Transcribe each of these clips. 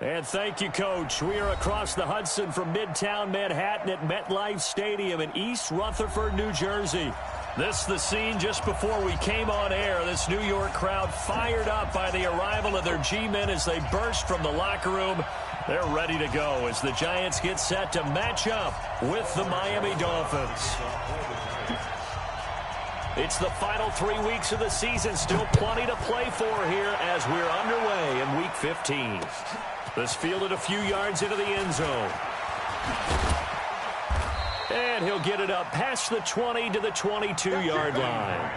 And thank you, Coach. We are across the Hudson from Midtown Manhattan at MetLife Stadium in East Rutherford, New Jersey. This is the scene just before we came on air. This New York crowd fired up by the arrival of their G-men as they burst from the locker room. They're ready to go as the Giants get set to match up with the Miami Dolphins. It's the final 3 weeks of the season. Still plenty to play for here as we're underway in Week 15. This fielded a few yards into the end zone. And he'll get it up past the 20 to the 22-yard line.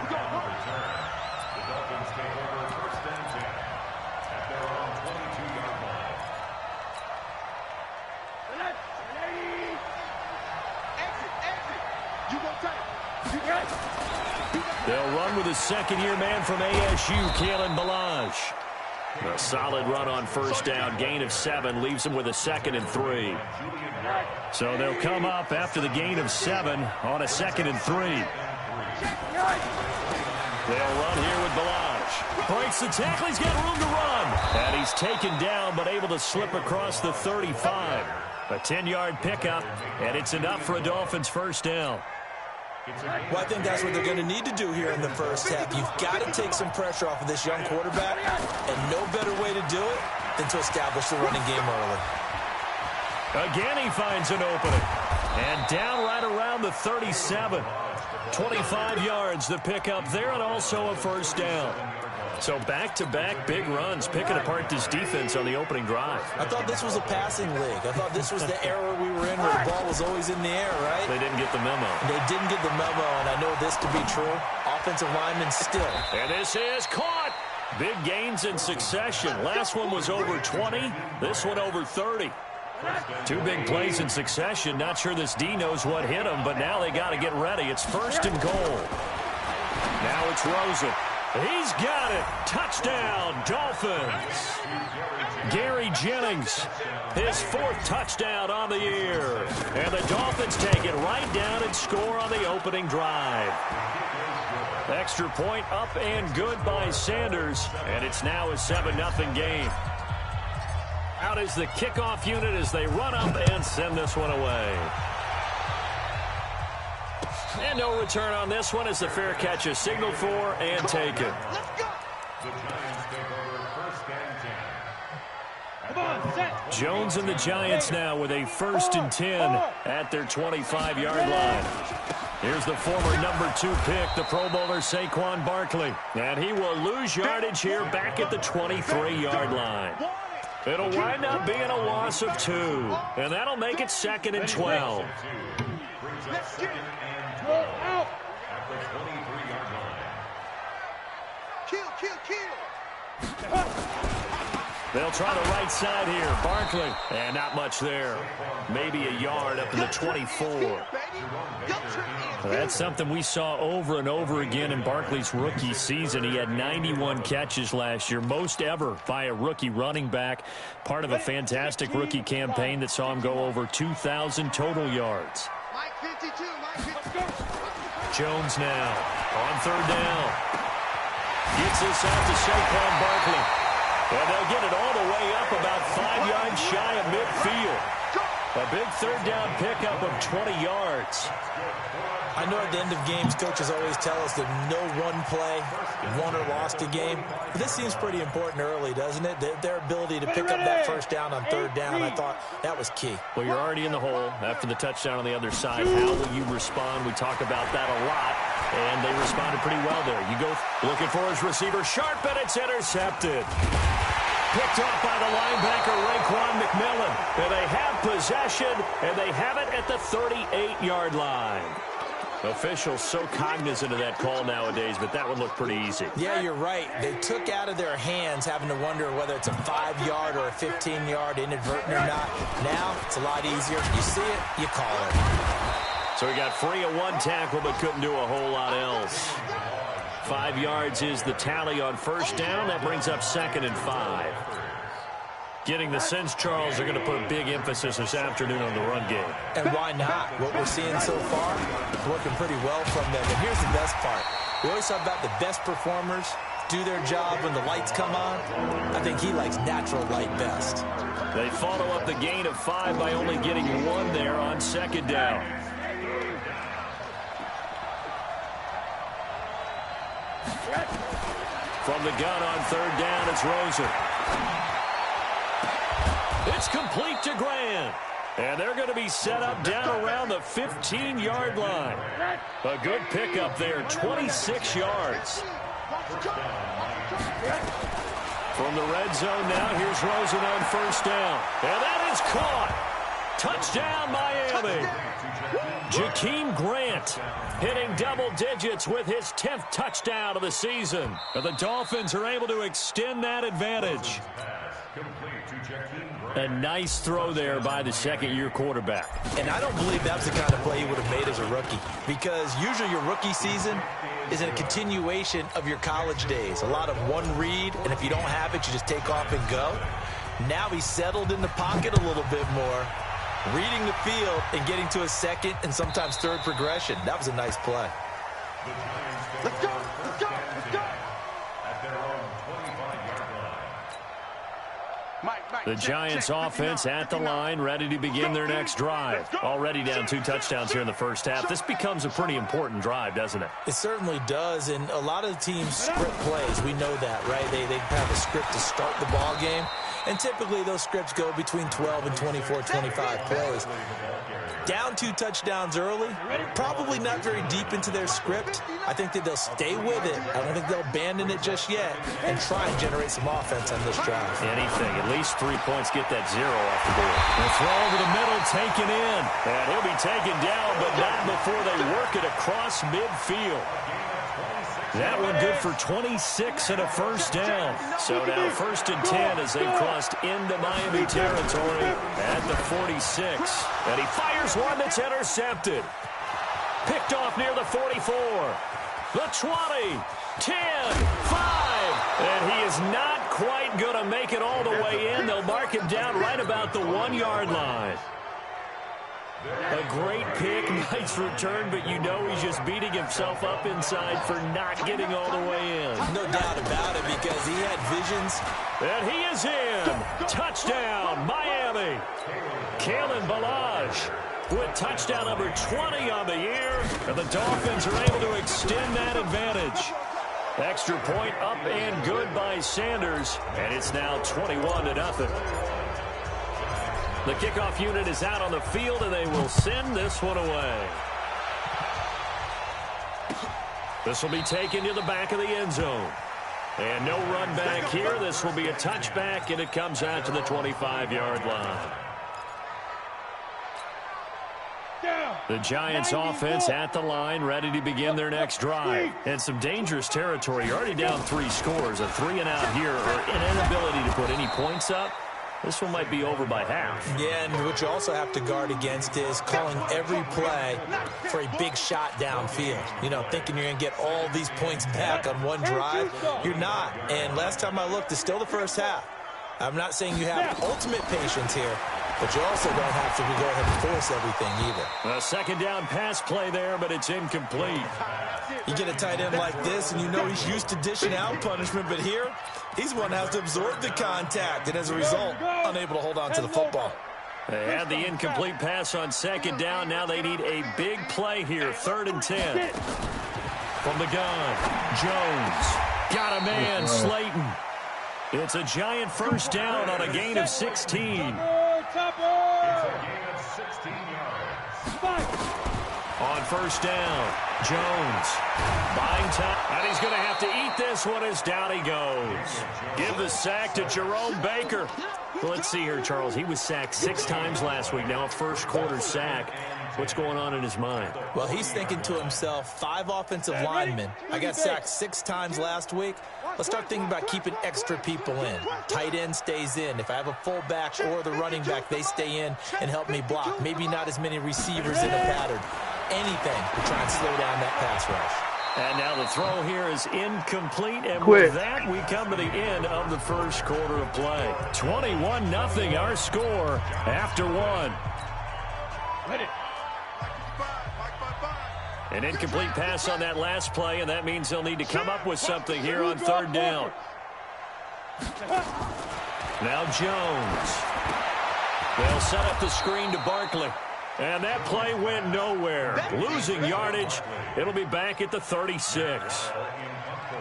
They'll run with a second-year man from ASU, Kalen Ballage. A solid run on first down, gain of 7, leaves them with a 2nd and 3. So they'll come up after the gain of 7 on a 2nd and 3. They'll run here with Ballage. Breaks the tackle, he's got room to run. And he's taken down but able to slip across the 35. A 10-yard pickup, and it's enough for a Dolphins first down. Well, I think that's what they're going to need to do here in the first half. You've got to take some pressure off of this young quarterback, and no better way to do it than to establish the running game early. Again, he finds an opening. And down right around the 37. 25 yards the pickup there, and also a first down. So back-to-back big runs, picking apart this defense on the opening drive. I thought this was a passing league. I thought this was the era we were in where the ball was always in the air, right? They didn't get the memo. They didn't get the memo, and I know this to be true. Offensive linemen still. And this is caught. Big gains in succession. Last one was over 20. This one over 30. 2 big plays in succession. Not sure this D knows what hit him, but now they got to get ready. It's 1st and goal. Now it's Rosen. He's got it. Touchdown, Dolphins. Gary Jennings, his 4th touchdown on the year. And the Dolphins take it right down and score on the opening drive. Extra point up and good by Sanders. And it's now a 7-0 game. Out is the kickoff unit as they run up and send this one away. And no return on this one as the fair catch is signaled for and taken. Jones and the Giants now with a 1st and 10 at their 25-yard line. Here's the former number 2 pick, the Pro Bowler Saquon Barkley. And he will lose yardage here back at the 23-yard line. It'll wind up being a loss of 2. And that'll make it 2nd and 12. Out. At the 23-yard line. Kill. They'll try the right side here. Barkley. And not much there. Maybe a yard up to the 24. That's something we saw over and over again in Barkley's rookie season. He had 91 catches last year, most ever by a rookie running back. Part of a fantastic rookie campaign that saw him go over 2,000 total yards. Jones now on 3rd down. Gets this out to Saquon Barkley. And they'll get it all the way up about 5 yards shy of midfield. A big 3rd down pickup of 20 yards. I know at the end of games, coaches always tell us that no one play won or lost a game. But this seems pretty important early, doesn't it? Their ability to pick up that first down on 3rd down, I thought that was key. Well, you're already in the hole after the touchdown on the other side. How will you respond? We talk about that a lot, and they responded pretty well there. You go looking for his receiver, sharp, and it's intercepted. Picked off by the linebacker, Raekwon McMillan. And they have possession, and they have it at the 38-yard line. Officials so cognizant of that call nowadays, but that one looked pretty easy. Yeah, you're right. They took out of their hands having to wonder whether it's a 5-yard or a 15-yard inadvertent or not. Now, it's a lot easier. You see it, you call it. So he got free of 1 tackle, but couldn't do a whole lot else. 5 yards is the tally on first down. That brings up 2nd and 5. Getting the sense Charles are going to put a big emphasis this afternoon on the run game. And why not? What we're seeing so far, working pretty well from them. And here's the best part. We always talk about the best performers do their job when the lights come on. I think he likes natural light best. They follow up the gain of 5 by only getting 1 there on second down. From the gun on third down, it's Roser. It's complete to Grant. And they're going to be set up down around the 15-yard line. A good pickup there, 26 yards. From the red zone now, here's Rosen on first down. And that is caught. Touchdown, Miami. Jakeem Grant hitting double digits with his 10th touchdown of the season. And the Dolphins are able to extend that advantage. A nice throw there by the second-year quarterback. And I don't believe that was the kind of play he would have made as a rookie, because usually your rookie season is a continuation of your college days. A lot of one read, and if you don't have it, you just take off and go. Now he's settled in the pocket a little bit more, reading the field and getting to a second and sometimes third progression. That was a nice play. Let's go, let's go, let's go. At their own 25-yard line. The Giants offense at the line, ready to begin their next drive. Already down 2 touchdowns here in the first half. This becomes a pretty important drive, doesn't it? It certainly does, and a lot of the teams script plays. We know that, right? They have a script to start the ball game, and typically those scripts go between 12 and 24, 25 plays. Down 2 touchdowns early, probably not very deep into their script. I think that they'll stay with it. I don't think they'll abandon it just yet and try and generate some offense on this drive. Anything, at least 3 points, get that 0 off the board. The throw over the middle, taken in. And he'll be taken down, but not before they work it across midfield. That one good for 26 and a first down. So now 1st and 10 as they've crossed into Miami territory at the 46. And he fires one that's intercepted. Picked off near the 44. The 20, 10, 5. And he is not quite going to make it all the way in. They'll mark him down right about the 1-yard line. A great pick, nice return, but you know he's just beating himself up inside for not getting all the way in. No doubt about it, because he had visions. And he is in. Touchdown, Miami. Kalen Ballage with touchdown number 20 on the year. And the Dolphins are able to extend that advantage. Extra point up and good by Sanders. And it's now 21-0. The kickoff unit is out on the field, and they will send this one away. This will be taken to the back of the end zone. And no run back here. This will be a touchback, and it comes out to the 25-yard line. The Giants offense at the line, ready to begin their next drive. And some dangerous territory. You're already down 3 scores. A 3-and-out here, or an inability to put any points up. This one might be over by half. Yeah, and what you also have to guard against is calling every play for a big shot downfield. You know, thinking you're going to get all these points back on one drive. You're not. And last time I looked, it's still the first half. I'm not saying you have ultimate patience here, but you also don't have to go ahead and force everything either. A second down pass play there, but it's incomplete. You get a tight end like this, and you know he's used to dishing out punishment, but here, he's one that has to absorb the contact, and as a result, unable to hold on to the football. They had the incomplete pass on second down. Now they need a big play here, 3rd and 10. From the gun, Jones. Got a man, Slayton. It's a giant first down on a gain of 16. On first down, Jones buying time, and he's going to have to eat this one as down he goes. Give the sack to Jerome Baker. Well, let's see here, Charles. He was sacked 6 times last week. Now a first-quarter sack. What's going on in his mind? Well, he's thinking to himself, 5 offensive linemen. I got sacked 6 times last week. Let's start thinking about keeping extra people in. Tight end stays in. If I have a fullback or the running back, they stay in and help me block. Maybe not as many receivers in a pattern. Anything to try and slow down that pass rush. And now the throw here is incomplete. And with that, we come to the end of the first quarter of play. 21-0 our score after 1. An incomplete pass on that last play, and that means they'll need to come up with something here on third down. Now Jones. They'll set up the screen to Barkley. And that play went nowhere. Losing yardage. It'll be back at the 36.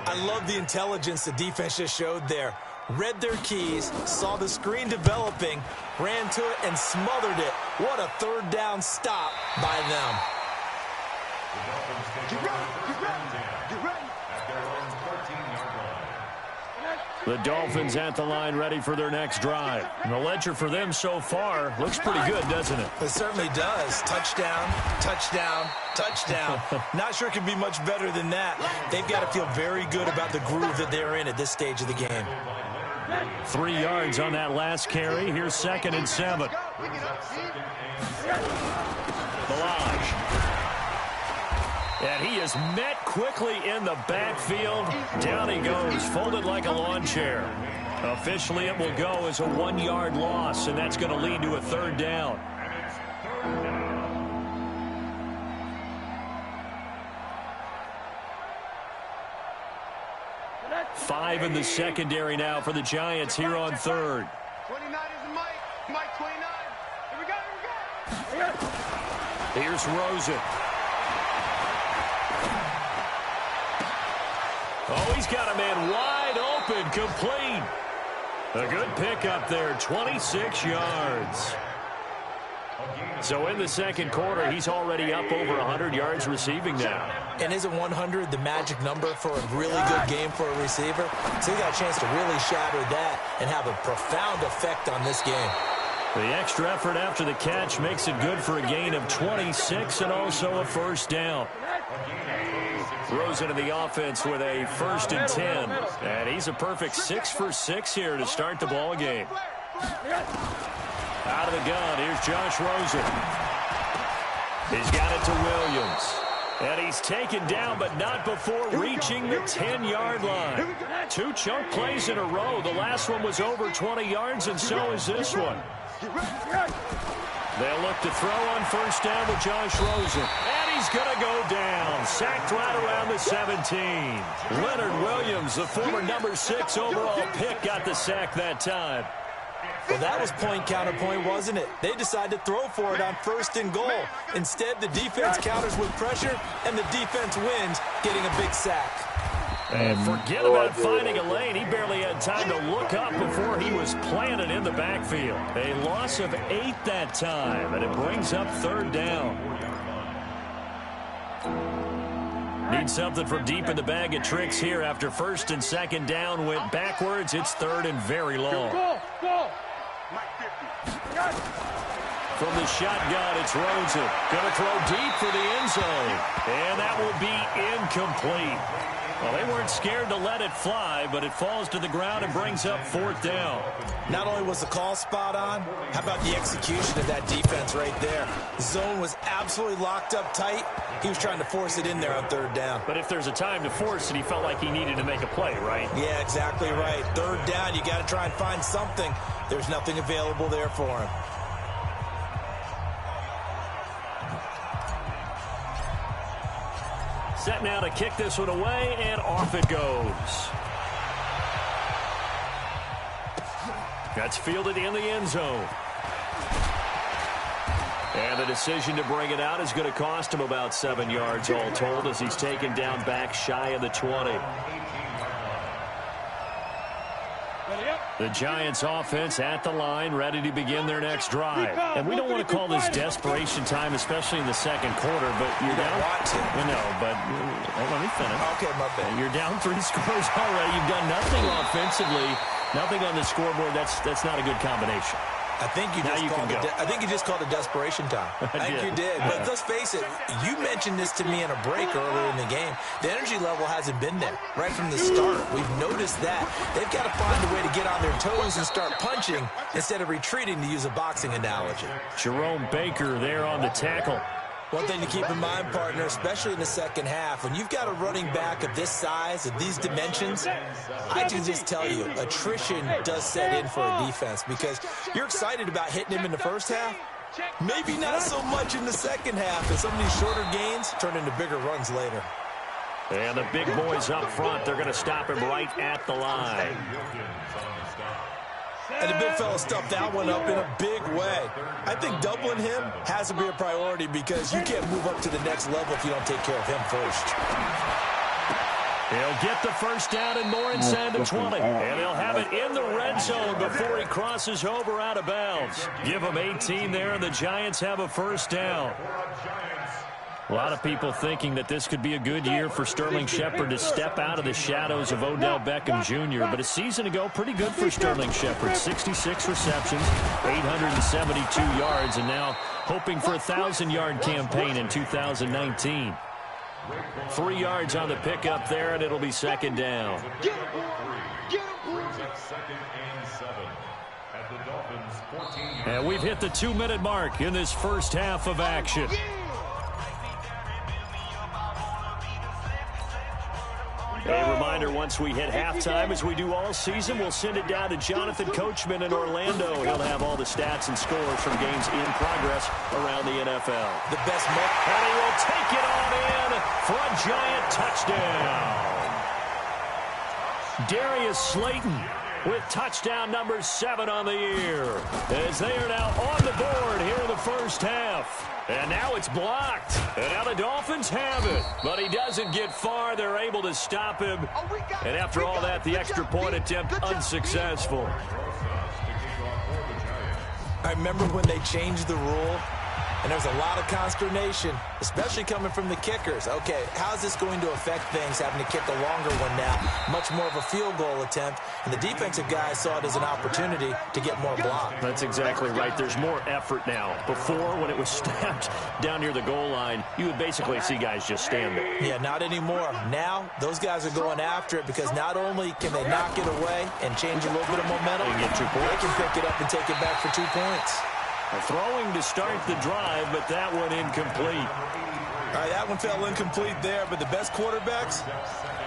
I love the intelligence the defense just showed there. Read their keys, saw the screen developing, ran to it, and smothered it. What a third down stop by them. The Dolphins at the line ready for their next drive. And the ledger for them so far looks pretty good, doesn't it? It certainly does. Touchdown, touchdown, touchdown. Not sure it could be much better than that. They've got to feel very good about the groove that they're in at this stage of the game. 3 yards on that last carry. Here's 2nd and 7. Balaj. And he is met quickly in the backfield. Down he goes, folded like a lawn chair. Officially, it will go as a 1-yard loss, and that's going to lead to a third down. Five in the secondary now for the Giants here on third. 29 is Mike. Mike 29. Here we go. Here's Rosen. Oh, he's got a man wide open, complete. A good pickup there, 26 yards. So in the second quarter, he's already up over 100 yards receiving now. And isn't 100 the magic number for a really good game for a receiver? So he got a chance to really shatter that and have a profound effect on this game. The extra effort after the catch makes it good for a gain of 26 and also a first down. Rosen in the offense with a 1st and 10. And he's a perfect 6 for 6 here to start the ball game. Out of the gun, here's Josh Rosen. He's got it to Williams. And he's taken down, but not before reaching the 10-yard line. 2 chunk plays in a row. The last one was over 20 yards, and so is this one. They'll look to throw on first down with Josh Rosen. And he's going to go down. Sacked right around the 17. Leonard Williams, the former number 6 overall pick, got the sack that time. Well, that was point counterpoint, wasn't it? They decided to throw for it on 1st and goal. Instead, the defense counters with pressure, and the defense wins, getting a big sack. And forget about finding a lane. He barely had time to look up before he was planted in the backfield. A loss of 8 that time, and it brings up third down. Need something from deep in the bag of tricks here after 1st and 2nd down went backwards. It's 3rd and very long. From the shotgun, it's Rosen. Going to throw deep for the end zone. And that will be incomplete. Well, they weren't scared to let it fly, but it falls to the ground and brings up 4th down. Not only was the call spot on, how about the execution of that defense right there? The zone was absolutely locked up tight. He was trying to force it in there on 3rd down. But if there's a time to force it, he felt like he needed to make a play, right? Yeah, exactly right. 3rd down, you got to try and find something. There's nothing available there for him. Set now to kick this one away, and off it goes. That's fielded in the end zone. And the decision to bring it out is going to cost him about 7 yards all told as he's taken down back shy of the 20. The Giants offense at the line, ready to begin their next drive. And we don't want to call this desperation time, especially in the second quarter, but you're down. No, but let me finish. Okay, my bad. You're down 3 scores already. You've done nothing offensively, nothing on the scoreboard. That's not a good combination. I think you just called it desperation time. I think you did. But let's face it, you mentioned this to me in a break earlier in the game. The energy level hasn't been there right from the start. We've noticed that. They've got to find a way to get on their toes and start punching instead of retreating, to use a boxing analogy. Jerome Baker there on the tackle. One thing to keep in mind, partner, especially in the second half, when you've got a running back of this size, of these dimensions, I can just tell you, attrition does set in for a defense because you're excited about hitting him in the first half, Maybe not so much in the second half, as some of these shorter gains turn into bigger runs later. And the big boys up front, they're going to stop him right at the line. And the big fella stuffed that one up in a big way. I think doubling him has to be a priority because you can't move up to the next level if you don't take care of him first. He'll get the first down and more inside the 20. And they'll have it in the red zone before he crosses over out of bounds. Give him 18 there, and the Giants have a first down. A lot of people thinking that this could be a good year for Sterling Shepard to step out of the shadows of Odell Beckham Jr. But a season ago, pretty good for Sterling Shepard. 66 receptions, 872 yards, and now hoping for a 1,000-yard campaign in 2019. 3 yards on the pickup there, and it'll be second down. And we've hit the 2-minute mark in this first half of action. A reminder, once we hit halftime, as we do all season, we'll send it down to Jonathan Coachman in Orlando. He'll have all the stats and scores from games in progress around the NFL. The best moment. And he will take it on in for a Giant touchdown. Darius Slayton with touchdown number 7 on the year, as they are now on the board here in the first half. And now it's blocked. And now the Dolphins have it. But he doesn't get far. They're able to stop him. And after all that, the extra point attempt unsuccessful. I remember when they changed the rule, and there was a lot of consternation, especially coming from the kickers. Okay, how's this going to affect things, having to kick a longer one now? Much more of a field goal attempt. And the defensive guys saw it as an opportunity to get more block. That's exactly right. There's more effort now. Before, when it was snapped down near the goal line, you would basically see guys just stand there. Yeah, not anymore. Now, those guys are going after it because not only can they knock it away and change a little bit of momentum, they get 2 points. They can pick it up and take it back for 2 points. Throwing to start the drive, but that one incomplete. All right, that one fell incomplete there, but the best quarterbacks,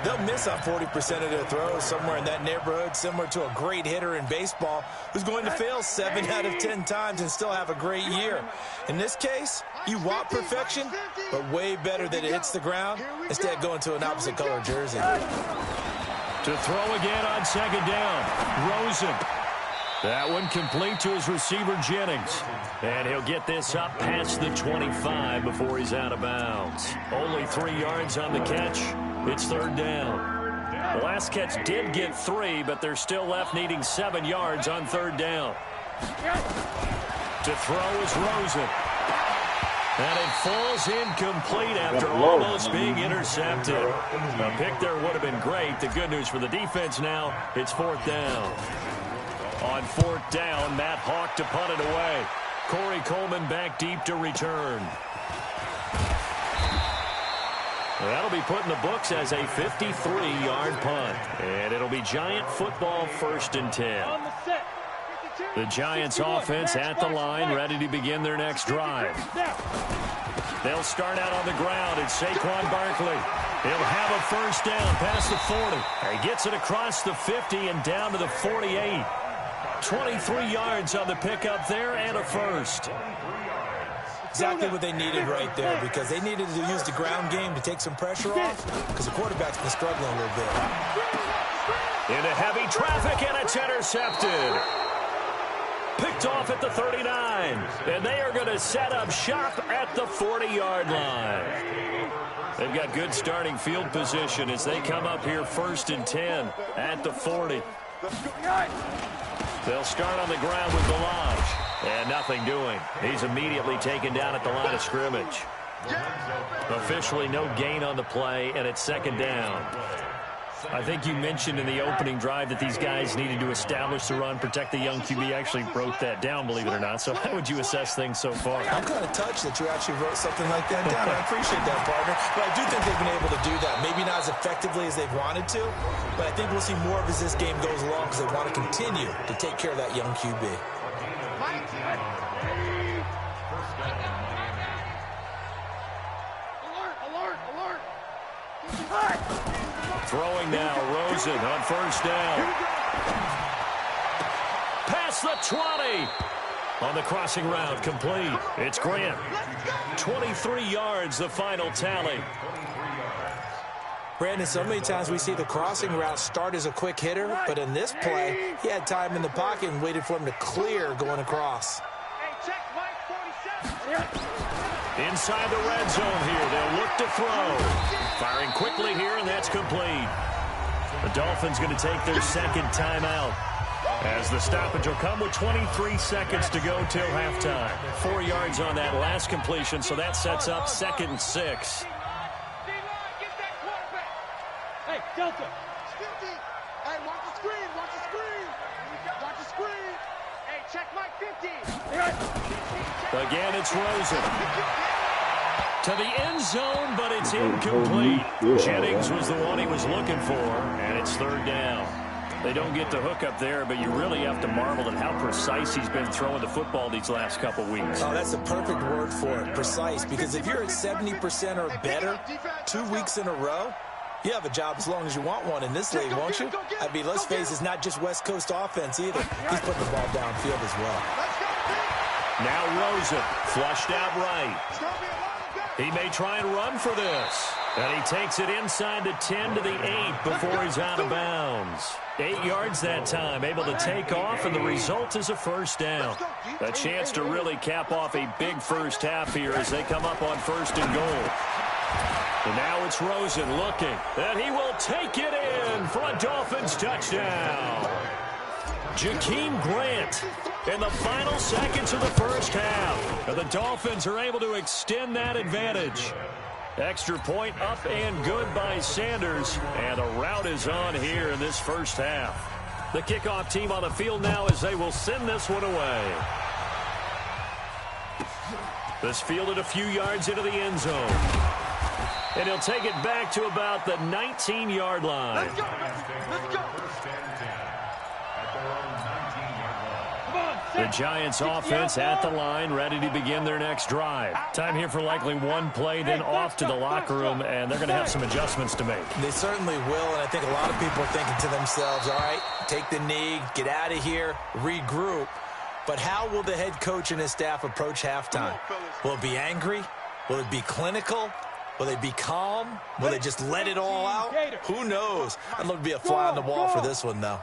they'll miss on 40% of their throws, somewhere in that neighborhood, similar to a great hitter in baseball who's going to fail 7 out of 10 times and still have a great year. In this case, you want perfection, but way better that it hits the ground instead of going to an opposite color jersey. To throw again on second down, Rosen. That one complete to his receiver, Jennings. And he'll get this up past the 25 before he's out of bounds. Only 3 yards on the catch. It's third down. The last catch did get 3, but they're still left needing 7 yards on third down. To throw is Rosen. And it falls incomplete after almost being intercepted. A pick there would have been great. The good news for the defense now, it's fourth down. On fourth down, Matt Hawk to punt it away. Corey Coleman back deep to return. That'll be put in the books as a 53-yard punt. And it'll be Giant football, 1st and 10. The Giants offense at the line, ready to begin their next drive. They'll start out on the ground. It's Saquon Barkley. He'll have a first down past the 40. He gets it across the 50 and down to the 48. 23 yards on the pickup there and a first. Exactly what they needed right there, because they needed to use the ground game to take some pressure off, because the quarterback's been struggling a little bit. Into heavy traffic, and it's intercepted. Picked off at the 39. And they are going to set up shop at the 40-yard line. They've got good starting field position as they come up here 1st and 10 at the 40. They'll start on the ground with Delage. And nothing doing. He's immediately taken down at the line of scrimmage. Officially no gain on the play, and it's second down. I think you mentioned in the opening drive that these guys needed to establish the run, protect the young QB. Actually wrote that down, believe it or not. So how would you assess things so far? I'm kind of touched that you actually wrote something like that down. I appreciate that, partner. But I do think they've been able to do that. Maybe not as effectively as they've wanted to, but I think we'll see more of as this game goes along because they want to continue to take care of that young QB. Throwing now, Rosen on first down. Past the 20. On the crossing route, complete. It's Grant. 23 yards, the final tally. Brandon, so many times we see the crossing route start as a quick hitter, but in this play, he had time in the pocket and waited for him to clear going across. Inside the red zone here, they'll look to throw. Firing quickly here, and that's complete. The Dolphins going to take their second timeout, as the stoppage will come with 23 seconds to go till halftime. 4 yards on that last completion, so that sets up 2nd and 6. Hey, Delta. Hey, watch the screen. Watch the screen. Watch the screen. Hey, check Mike 50. Again, it's Rosen. To the end zone, but it's incomplete. Jennings was the one he was looking for, and it's 3rd down. They don't get the hook up there, but you really have to marvel at how precise he's been throwing the football these last couple weeks. Oh, that's a perfect word for it, precise, because if you're at 70% or better 2 weeks in a row, you have a job as long as you want one in this league, won't you? I mean, let's face it, it's not just West Coast offense either. He's putting the ball downfield as well. Now Rosen, flushed out right. He may try and run for this. And he takes it inside the 10 to the 8 before he's out of bounds. 8 yards that time, able to take off, and the result is a 1st down. A chance to really cap off a big first half here as they come up on 1st and goal. And now it's Rosen looking, and he will take it in for a Dolphins touchdown. Jakeem Grant in the final seconds of the first half. And the Dolphins are able to extend that advantage. Extra point up and good by Sanders, and the route is on here in this first half. The kickoff team on the field now as they will send this one away. This fielded a few yards into the end zone. And he'll take it back to about the 19-yard line. Let's go. Let's go. The Giants offense at the line, ready to begin their next drive. Time here for likely one play, then off to the locker room, and they're going to have some adjustments to make. They certainly will, and I think a lot of people are thinking to themselves, all right, take the knee, get out of here, regroup. But how will the head coach and his staff approach halftime? Will it be angry? Will it be clinical? Will they be calm? Will they just let it all out? Who knows? I'd love to be a fly on the wall for this one, though.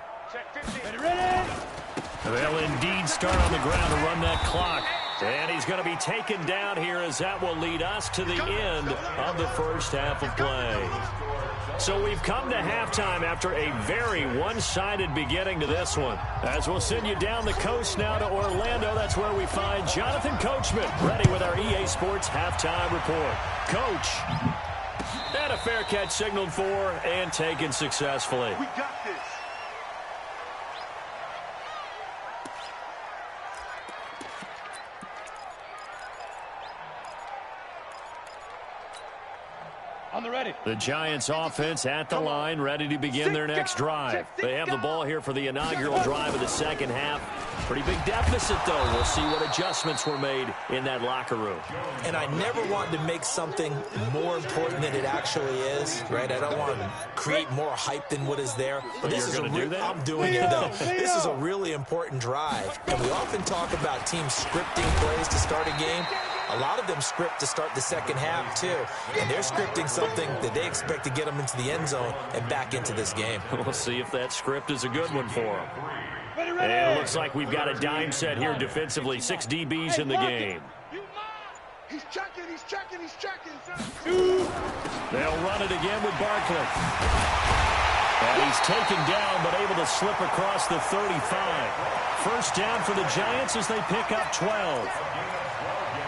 They'll indeed start on the ground to run that clock. And he's going to be taken down here as that will lead us to the end of the first half of play. So we've come to halftime after a very one-sided beginning to this one. As we'll send you down the coast now to Orlando, that's where we find Jonathan Coachman, ready with our EA Sports halftime report. Coach, and a fair catch signaled for and taken successfully. We got this. On the ready. The Giants offense at the line, ready to begin their next drive. They have the ball here for the inaugural drive of the second half. Pretty big deficit, though. We'll see what adjustments were made in that locker room. And I never want to make something more important than it actually is, right? I don't want to create more hype than what is there. But this You're is going to do that? I'm doing it, though. This is a really important drive. And we often talk about teams scripting plays to start a game. A lot of them script to start the second half, too. And they're scripting something that they expect to get them into the end zone and back into this game. We'll see if that script is a good one for them. And it looks like we've got a dime set here defensively. 6 DBs in the game. He's checking, he's checking, he's checking. They'll run it again with Barkley. And he's taken down, but able to slip across the 35. First down for the Giants as they pick up 12.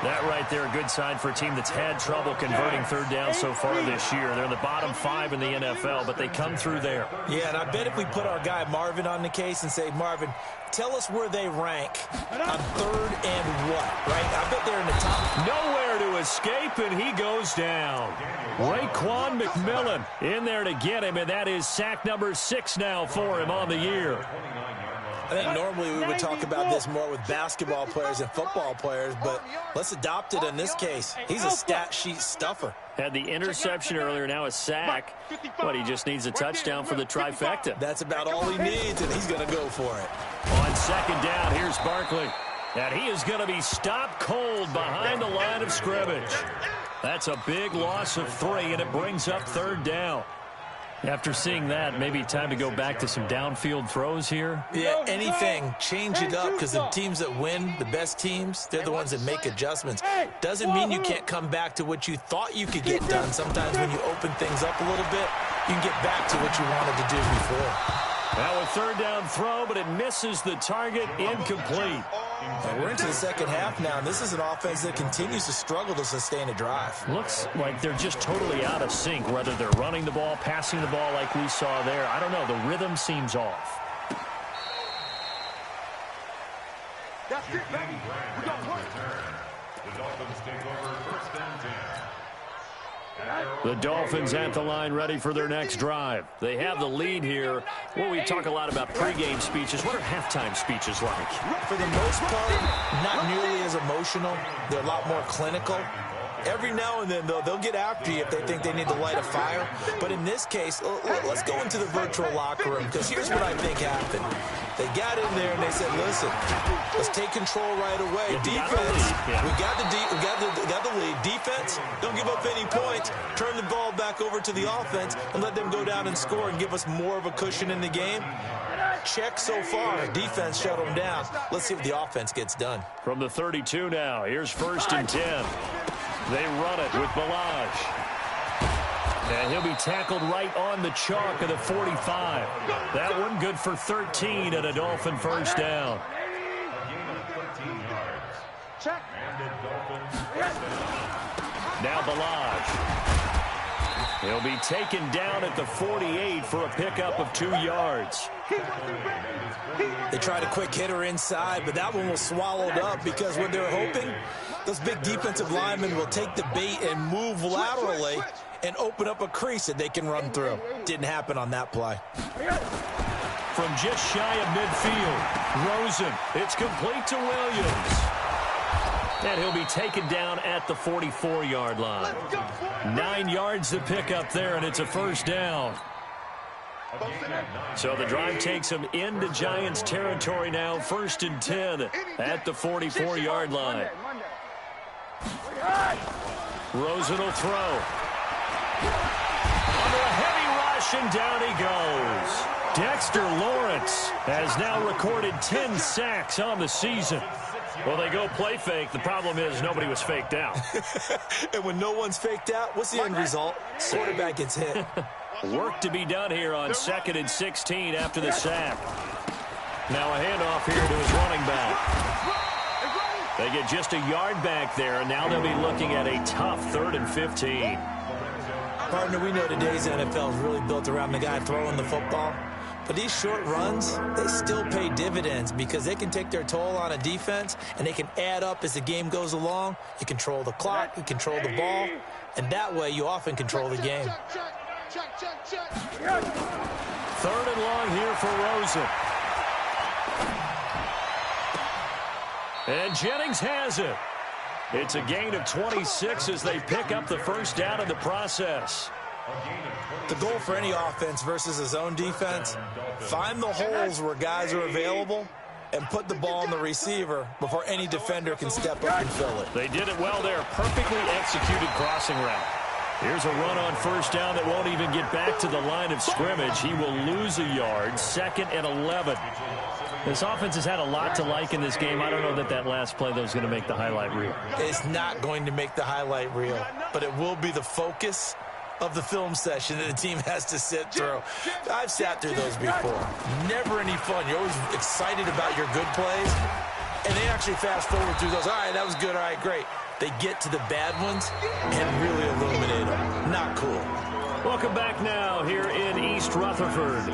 That right there, a good sign for a team that's had trouble converting third down so far this year. They're in the bottom 5 in the NFL, but they come through there. Yeah, and I bet if we put our guy Marvin on the case and say, Marvin, tell us where they rank on third and what, right? I bet they're in the top. Nowhere to escape, and he goes down. Raekwon McMillan in there to get him, and that is sack number 6 now for him on the year. I think normally we would talk about this more with basketball players and football players, but let's adopt it in this case. He's a stat sheet stuffer. Had the interception earlier, now a sack, but he just needs a touchdown for the trifecta. That's about all he needs, and he's going to go for it. On second down, here's Barkley. And he is going to be stopped cold behind the line of scrimmage. That's a big loss of 3, and it brings up 3rd down. After seeing that, maybe time to go back to some downfield throws here. Yeah, anything. Change it up, because the teams that win, the best teams, they're the ones that make adjustments. Doesn't mean you can't come back to what you thought you could get done. Sometimes when you open things up a little bit, you can get back to what you wanted to do before. Now a 3rd down throw, but it misses the target, incomplete. We're into the second half now, and this is an offense that continues to struggle to sustain a drive. Looks like they're just totally out of sync, whether they're running the ball, passing the ball like we saw there. I don't know. The rhythm seems off. That's it, baby. We got one. The Dolphins take over 1st and 10. The Dolphins at the line ready for their next drive. They have the lead here. Well, we talk a lot about pregame speeches. What are halftime speeches like? For the most part, not nearly as emotional. They're a lot more clinical. Every now and then, though, they'll get after you if they think they need to light a fire. But in this case, let's go into the virtual locker room, because here's what I think happened. They got in there and they said, listen, let's take control right away. Defense, we got the lead. Defense, don't give up any points. Turn the ball back over to the offense and let them go down and score and give us more of a cushion in the game. Check so far. Defense shut them down. Let's see what the offense gets done. From the 32 now, here's 1st and 10. They run it with Balaj. And he'll be tackled right on the chalk of the 45. That one good for 13 and a Dolphin 1st down. A gain of 13 yards. Check. And the Dolphins 1st down. Now Balaj. He'll be taken down at the 48 for a pickup of 2 yards. They tried a quick hitter inside, but that one was swallowed up, because what they're hoping, those big defensive linemen will take the bait and move laterally and open up a crease that they can run through. Didn't happen on that play. From just shy of midfield, Rosen. It's complete to Williams. And he'll be taken down at the 44-yard line. 9 yards to pick up there, and it's a 1st down. So the drive takes him into Giants territory now. 1st and 10 at the 44-yard line. Rosen will throw. Under a heavy rush, and down he goes. Dexter Lawrence has now recorded 10 sacks on the season. Well, they go play fake. The problem is nobody was faked out. And when no one's faked out, what's the end result? Quarterback gets hit. Work to be done here on 2nd and 16 after the sack. Now a handoff here to his running back. They get just a yard back there, and now they'll be looking at a tough 3rd and 15. Partner, we know today's NFL is really built around the guy throwing the football. But these short runs, they still pay dividends, because they can take their toll on a defense, and they can add up as the game goes along. You control the clock, you control the ball, and that way you often control the game. Check. 3rd and long here for Rosen. And Jennings has it. It's a gain of 26 as they pick up the 1st down in the process. The goal for any offense versus a zone defense, find the holes where guys are available and put the ball on the receiver before any defender can step up and fill it. They did it well there. Perfectly executed crossing route. Here's a run on 1st down that won't even get back to the line of scrimmage. He will lose a yard. 2nd and 11. This offense has had a lot to like in this game. I don't know that that last play, though, is going to make the highlight reel. It's not going to make the highlight reel, but it will be the focus of the film session that the team has to sit through. I've sat through those before. Never any fun. You're always excited about your good plays, and they actually fast forward through those. All right, that was good. All right, great. They get to the bad ones and really illuminate them. Not cool. Welcome back now here in East Rutherford.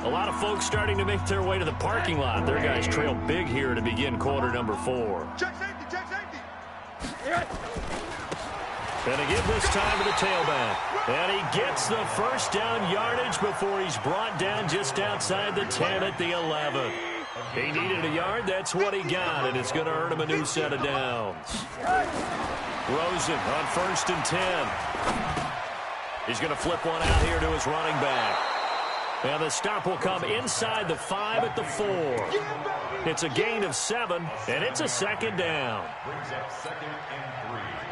A lot of folks starting to make their way to the parking lot. Their guys trail big here to begin quarter number 4. Check safety. And again this time to the tailback. And he gets the 1st down yardage before he's brought down just outside the 10 at the 11. He needed a yard. That's what he got, and it's going to earn him a new set of downs. Rosen on 1st and 10. He's going to flip one out here to his running back. And the stop will come inside the 5 at the 4. It's a gain of 7, and it's a second down.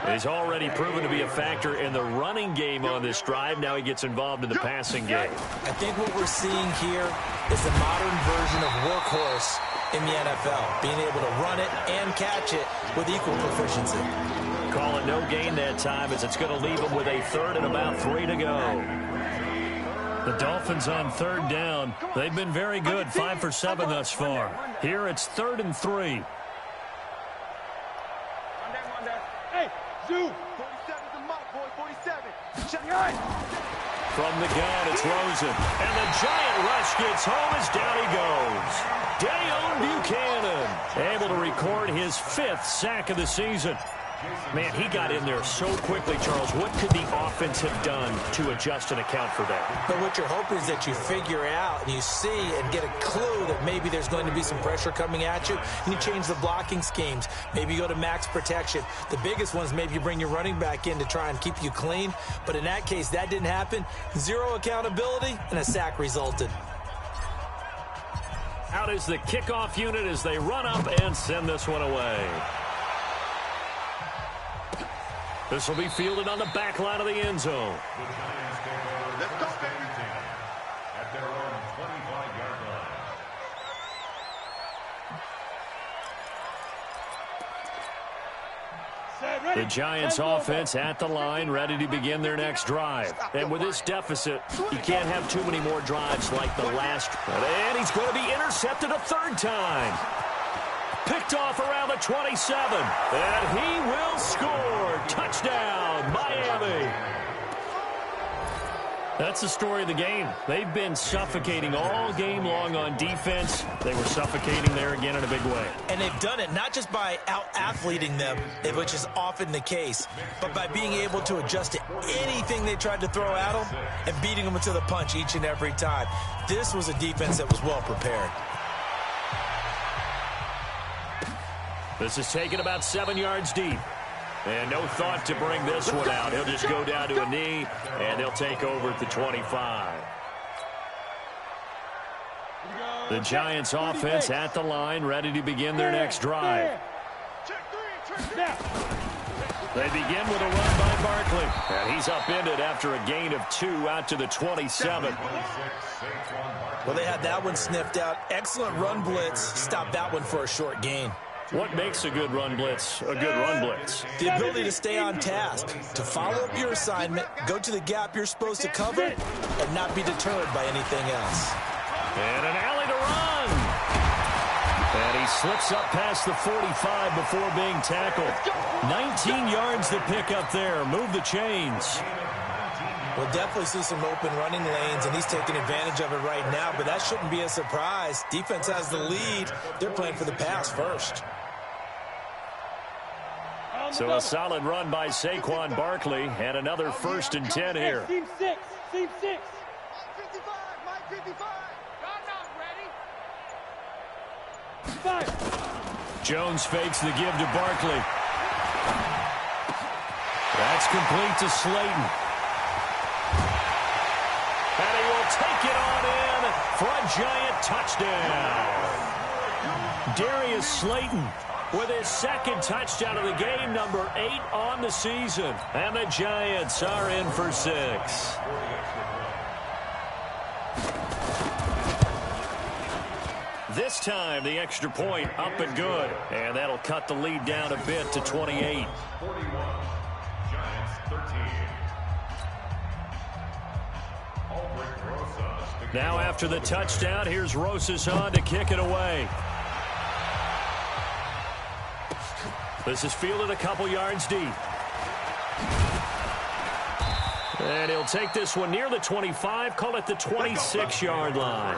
He's already proven to be a factor in the running game on this drive. Now he gets involved in the passing game. I think what we're seeing here is the modern version of workhorse in the NFL, being able to run it and catch it with equal proficiency. Call it no gain that time, as it's going to leave him with a 3rd and about 3 to go. The Dolphins on 3rd down. They've been very good, 5 for 7 thus far. Here it's 3rd and 3. Hey, Zoo. 47's a muck, boy. 47. Check it out. From the gun, it's Rosen. And the giant rush gets home as down he goes. Dayon Buchanan, able to record his 5th sack of the season. Man, he got in there so quickly, Charles. What could the offense have done to adjust and account for that? But what you're hoping is that you figure out and you see and get a clue that maybe there's going to be some pressure coming at you, and you change the blocking schemes. Maybe you go to max protection. The biggest one is maybe you bring your running back in to try and keep you clean. But in that case, that didn't happen. 0 accountability, and a sack resulted. Out is the kickoff unit as they run up and send this one away. This will be fielded on the back line of the end zone. Let's go, baby. At their own 25-yard line. The Giants offense at the line, ready to begin their next drive. And with this deficit, you can't have too many more drives like the last. And he's going to be intercepted a 3rd time. Picked off around the 27. And he will score. Touchdown, Miami. That's the story of the game. They've been suffocating all game long on defense. They were suffocating there again in a big way. And they've done it not just by out-athleting them, which is often the case, but by being able to adjust to anything they tried to throw at them and beating them to the punch each and every time. This was a defense that was well prepared. This is taken about 7 yards deep. And no thought to bring this one out. He'll just go down to a knee, and they'll take over at the 25. The Giants offense at the line, ready to begin their next drive. They begin with a run by Barkley. And he's upended after a gain of 2 out to the 27. Well, they had that one sniffed out. Excellent run blitz. Stopped that one for a short gain. What makes a good run blitz a good run blitz? The ability to stay on task, to follow up your assignment, go to the gap you're supposed to cover, and not be deterred by anything else. And an alley to run. And he slips up past the 45 before being tackled. 19 yards to pick up there. Move the chains. We'll definitely see some open running lanes, and he's taking advantage of it right now, but that shouldn't be a surprise. Defense has the lead. They're playing for the pass first. So a solid run by Saquon Barkley, and another 1st and 10 here. Team 6. Team 6. 55. Mike 55. Y'all not ready. 5. Jones fakes the give to Barkley. That's complete to Slayton. And he will take it on in for a giant touchdown. Darius Slayton with his 2nd touchdown of the game, number 8 on the season. And the Giants are in for 6. This time, the extra point up and good. And that'll cut the lead down a bit to 28. 41, Giants 13. Now after the touchdown, here's Rosas on to kick it away. This is fielded a couple yards deep. And he'll take this one near the 25, call it the 26-yard line.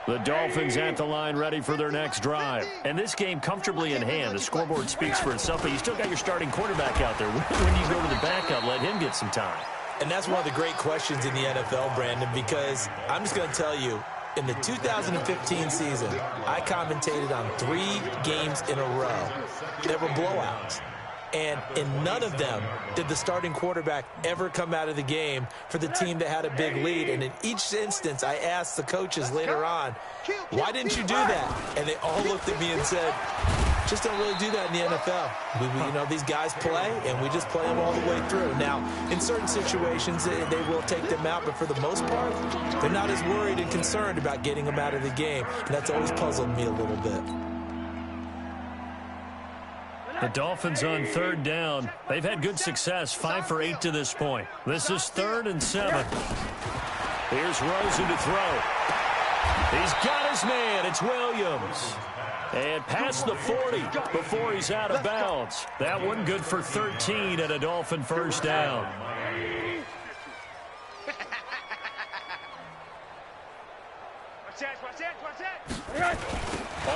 The Dolphins at the line ready for their next drive. And this game comfortably in hand. The scoreboard speaks for itself, but you still got your starting quarterback out there. When do you go to the backup, let him get some time? And that's one of the great questions in the NFL, Brandon, because I'm just going to tell you, in the 2015 season, I commentated on 3 games in a row. There were blowouts. And in none of them did the starting quarterback ever come out of the game for the team that had a big lead. And in each instance, I asked the coaches later on, why didn't you do that? And they all looked at me and said, just don't really do that in the NFL. These guys play, and we just play them all the way through. Now, in certain situations, they will take them out, but for the most part, they're not as worried and concerned about getting them out of the game. And that's always puzzled me a little bit. The Dolphins on 3rd down. They've had good success, 5 for 8 to this point. This is 3rd and 7. Here's Rosen to throw. He's got his man. It's Williams. And past the 40 before he's out of bounds. That one good for 13 at a Dolphin first down.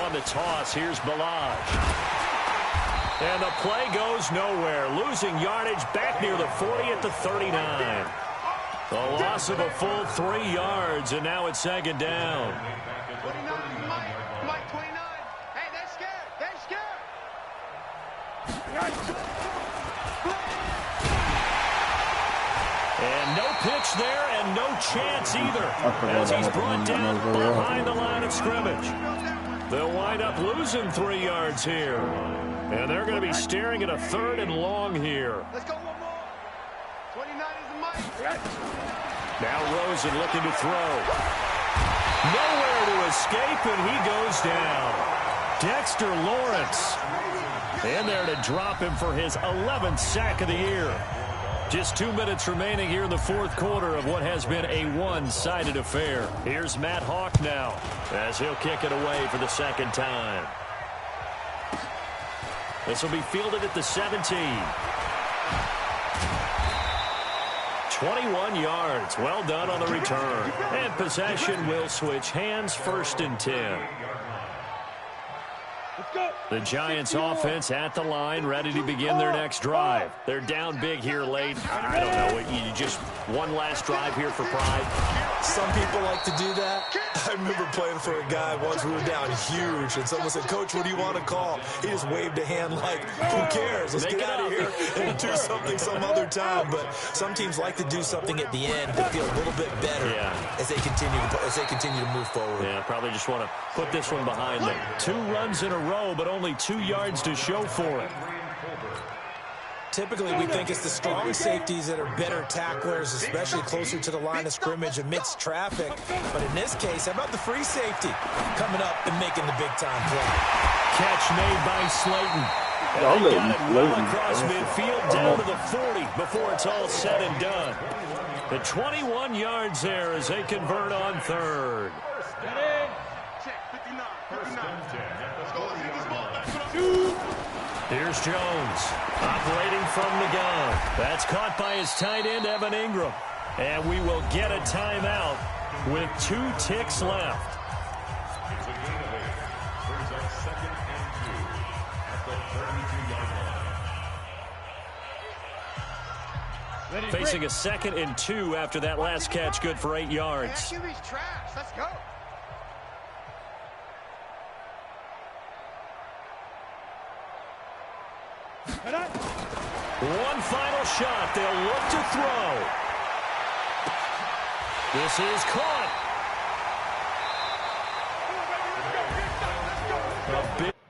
On the toss, here's Balaj. And the play goes nowhere. Losing yardage back near the 40 at the 39. The loss of a full 3 yards, and now it's 2nd down. 29, Mike 29. Hey, they're scared. They're scared. And no pitch there and no chance either as he's brought down behind the line of scrimmage. They'll wind up losing 3 yards here. And they're going to be staring at a 3rd and long here. Let's go one more. 29 is the mic. Now Rosen looking to throw. Nowhere to escape, and he goes down. Dexter Lawrence in there to drop him for his 11th sack of the year. Just 2 minutes remaining here in the 4th quarter of what has been a one-sided affair. Here's Matt Hawk now as he'll kick it away for the 2nd time. This will be fielded at the 17. 21 yards. Well done on the return. And possession will switch hands, 1st and 10. The Giants offense at the line, ready to begin their next drive. They're down big here late. I don't know. You just one last drive here for pride. Some people like to do that. I remember playing for a guy once. We were down huge, and someone said, "Coach, what do you want to call?" He just waved a hand like, "Who cares? Let's get out of here and do something some other time." But some teams like to do something at the end to feel a little bit better as they continue to move forward. Yeah, probably just want to put this one behind them. 2 runs in a row, but only 2 yards to show for it. Typically, we think it's the strong safeties that are better tacklers, especially closer to the line of scrimmage amidst traffic. But in this case, how about the free safety coming up and making the big-time play? Catch made by Slayton. And they got it well across midfield down to the 40 before it's all said and done. The 21 yards there as they convert on 3rd. Here's Jones, operating from the gun. That's caught by his tight end, Evan Ingram. And we will get a timeout with 2 ticks left. Facing a 2nd and 2 after that last catch, good for 8 yards. Let's go. One final shot. They'll look to throw. This is caught.